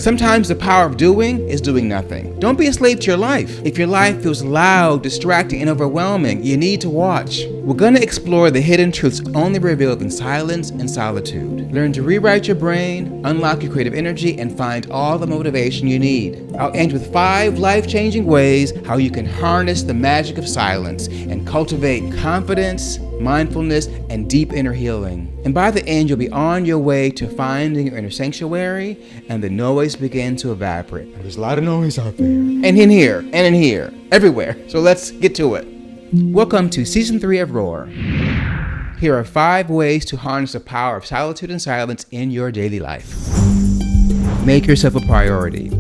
Sometimes the power of doing is doing nothing. Don't be a slave to your life. If your life feels loud, distracting, and overwhelming, you need to watch. We're going to explore the hidden truths only revealed in silence and solitude. Learn to rewrite your brain, unlock your creative energy, and find all the motivation you need. I'll end with 5 life-changing ways how you can harness the magic of silence and cultivate confidence, mindfulness, and deep inner healing. And by the end, you'll be on your way to finding your inner sanctuary, and the noise begins to evaporate. And there's a lot of noise out there. And in here, and in here, everywhere. So let's get to it. Welcome to Season 3 of Roar. Here are 5 ways to harness the power of solitude and silence in your daily life. Make yourself a priority.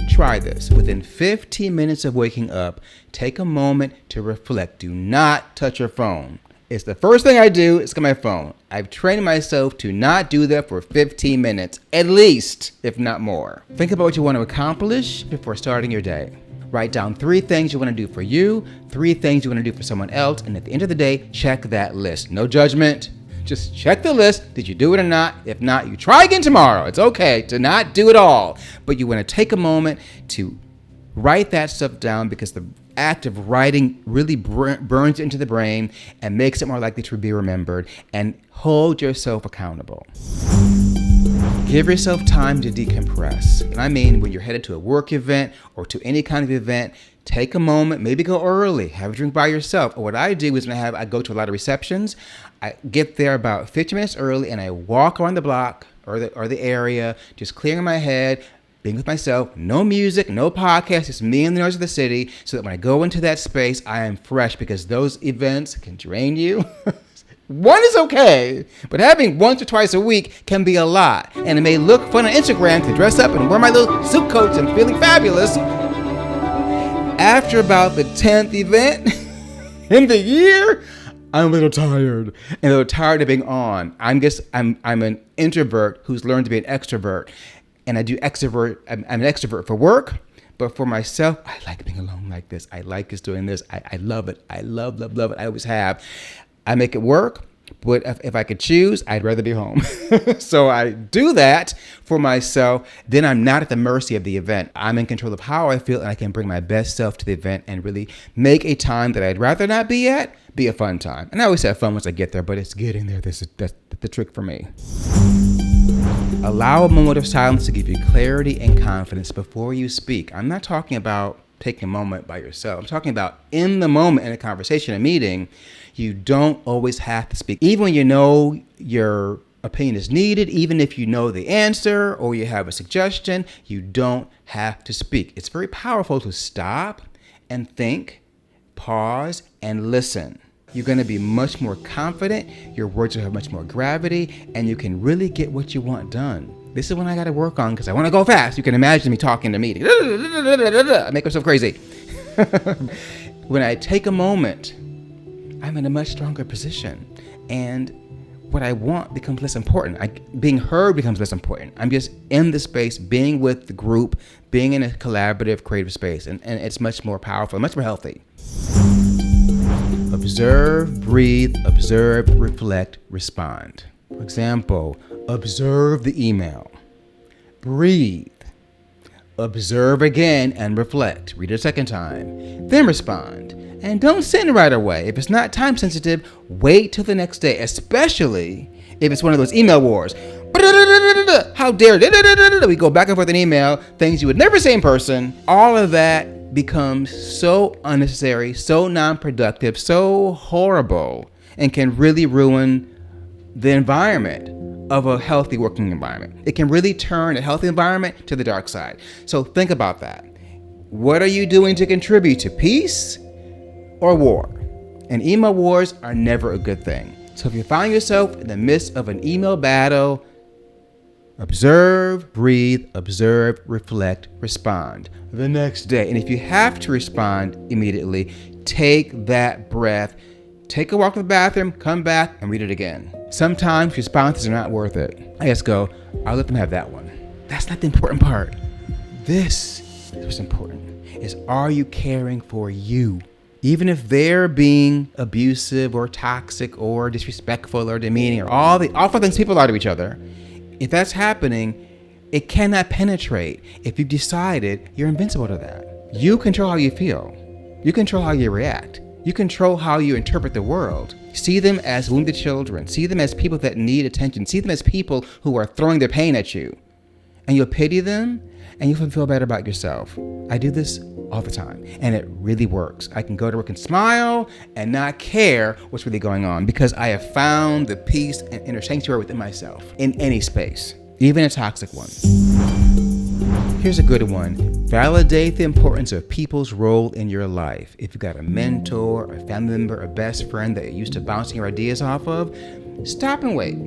Try this. Within 15 minutes of waking up, take a moment to reflect. Do not touch your phone. It's the first thing I do is get my phone. I've trained myself to not do that for 15 minutes, at least, if not more. Think about what you want to accomplish before starting your day. Write down 3 things you want to do for you, 3 things you want to do for someone else, and at the end of the day, check that list. No judgment. Just check the list. Did you do it or not? If not, you try again tomorrow. It's okay to not do it all. But you want to take a moment to write that stuff down, because the act of writing really burns into the brain and makes it more likely to be remembered. And hold yourself accountable. Give yourself time to decompress. And I mean, when you're headed to a work event or to any kind of event, take a moment, maybe go early, have a drink by yourself. Or what I do is when I go to a lot of receptions, I get there about 15 minutes early and I walk around the block or the area, just clearing my head, being with myself, no music, no podcast, just me and the noise of the city, so that when I go into that space, I am fresh, because those events can drain you. One is okay, but having once or twice a week can be a lot. And it may look fun on Instagram to dress up and wear my little suit coats and feeling fabulous. After about the 10th event in the year, I'm a little tired, and a little tired of being on. I'm an introvert who's learned to be an extrovert. And I'm an extrovert for work, but for myself, I like being alone like this. I like just doing this. I love it. I love it. I always have. I make it work, but if I could choose, I'd rather be home. So I do that for myself. Then I'm not at the mercy of the event. I'm in control of how I feel, and I can bring my best self to the event and really make a time that I'd rather not be at be a fun time. And I always have fun once I get there, but it's getting there. That's the trick for me. Allow a moment of silence to give you clarity and confidence before you speak. I'm not talking about taking a moment by yourself. I'm talking about in the moment in a conversation, a meeting. You don't always have to speak. Even when you know your opinion is needed, even if you know the answer or you have a suggestion, you don't have to speak. It's very powerful to stop and think, pause, and listen. You're going to be much more confident, your words will have much more gravity, and you can really get what you want done. This is what I got to work on, because I want to go fast. You can imagine me talking in a meeting. I make myself crazy. When I take a moment, I'm in a much stronger position, and what I want becomes less important. Being heard becomes less important. I'm just in the space, being with the group, being in a collaborative, creative space, and it's much more powerful, much more healthy. Observe, breathe, observe, reflect, respond. For example, observe the email. Breathe. Observe again and reflect. Read it a second time. Then respond. And don't send right away. If it's not time sensitive, wait till the next day, especially if it's one of those email wars. How dare we go back and forth in email, things you would never say in person. All of that becomes so unnecessary, so non-productive, so horrible, and can really ruin the environment of a healthy working environment. It can really turn a healthy environment to the dark side. So think about that. What are you doing to contribute to peace or war? And email wars are never a good thing. So if you find yourself in the midst of an email battle, observe, breathe, observe, reflect, respond the next day. And if you have to respond immediately, take that breath, take a walk to the bathroom, come back and read it again. Sometimes responses are not worth it. I just go, I'll let them have that one. That's not the important part. This is what's important, is are you caring for you? Even if they're being abusive or toxic or disrespectful or demeaning or all the awful things people are to each other, if that's happening, It cannot penetrate if you've decided you're invincible to that. You control how you feel. You control how you react. You control how you interpret the world. See them as wounded children. See them as people that need attention. See them as people who are throwing their pain at you. And you'll pity them and you'll feel better about yourself. I do this all the time and it really works. I can go to work and smile and not care what's really going on because I have found the peace and inner sanctuary within myself in any space, even a toxic one. Here's a good one. Validate the importance of people's role in your life. If you've got a mentor, a family member, a best friend that you're used to bouncing your ideas off of, stop and wait.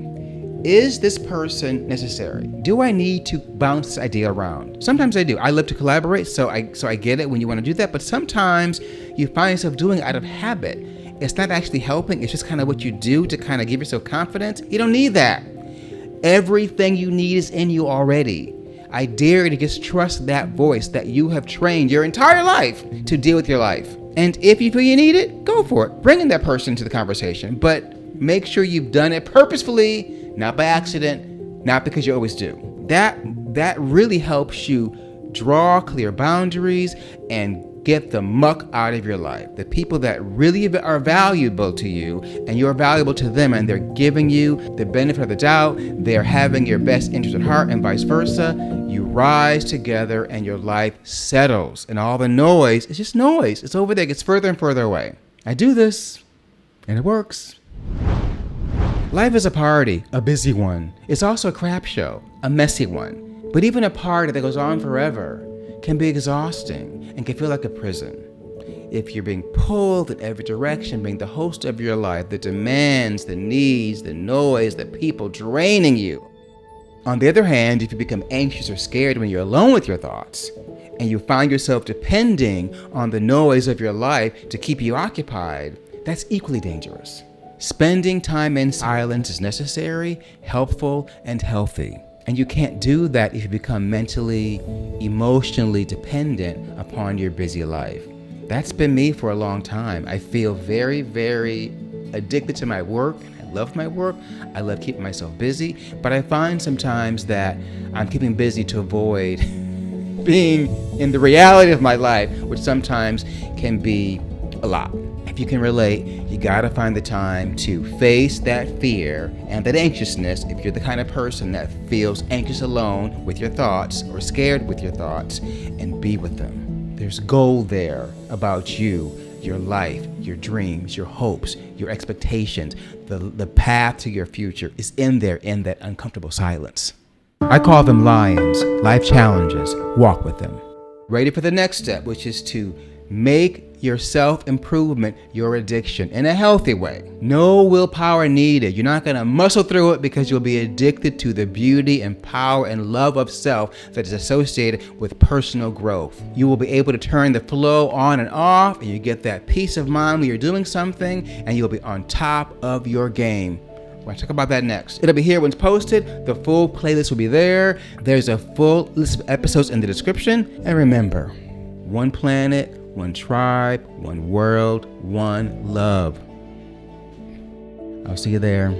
Is this person necessary? Do I need to bounce this idea around? Sometimes I do. I love to collaborate, so I get it when you want to do that, but sometimes you find yourself doing it out of habit. It's not actually helping, it's just kind of what you do to kind of give yourself confidence. You don't need that. Everything you need is in you already. I dare you to just trust that voice that you have trained your entire life to deal with your life. And if you feel you need it, go for it. Bring in that person to the conversation, but make sure you've done it purposefully, not by accident, not because you always do. That really helps you draw clear boundaries and get the muck out of your life. The people that really are valuable to you and you're valuable to them and they're giving you the benefit of the doubt, they're having your best interest at heart and vice versa, you rise together and your life settles. And all the noise is just noise. It's over there, it gets further and further away. I do this and it works. Life is a party, a busy one. It's also a crap show, a messy one. But even a party that goes on forever can be exhausting and can feel like a prison. If you're being pulled in every direction, being the host of your life, the demands, the needs, the noise, the people draining you. On the other hand, if you become anxious or scared when you're alone with your thoughts, and you find yourself depending on the noise of your life to keep you occupied, that's equally dangerous. Spending time in silence is necessary, helpful, and healthy. And you can't do that if you become mentally, emotionally dependent upon your busy life. That's been me for a long time. I feel very, very addicted to my work. I love my work. I love keeping myself busy. But I find sometimes that I'm keeping busy to avoid being in the reality of my life, which sometimes can be a lot. If you can relate, you gotta find the time to face that fear and that anxiousness if you're the kind of person that feels anxious alone with your thoughts or scared with your thoughts, and be with them. There's gold there about you, your life, your dreams, your hopes, your expectations. The path to your future is in there in that uncomfortable silence. I call them lions, life challenges. Walk with them. Ready for the next step, which is to make your self-improvement your addiction in a healthy way. No willpower needed. You're not going to muscle through it because you'll be addicted to the beauty and power and love of self that is associated with personal growth. You will be able to turn the flow on and off, and you get that peace of mind when you're doing something, and you'll be on top of your game. We're going to talk about that next. It'll be here when it's posted. The full playlist will be there. There's a full list of episodes in the description. And remember, one planet, one tribe, one world, one love. I'll see you there.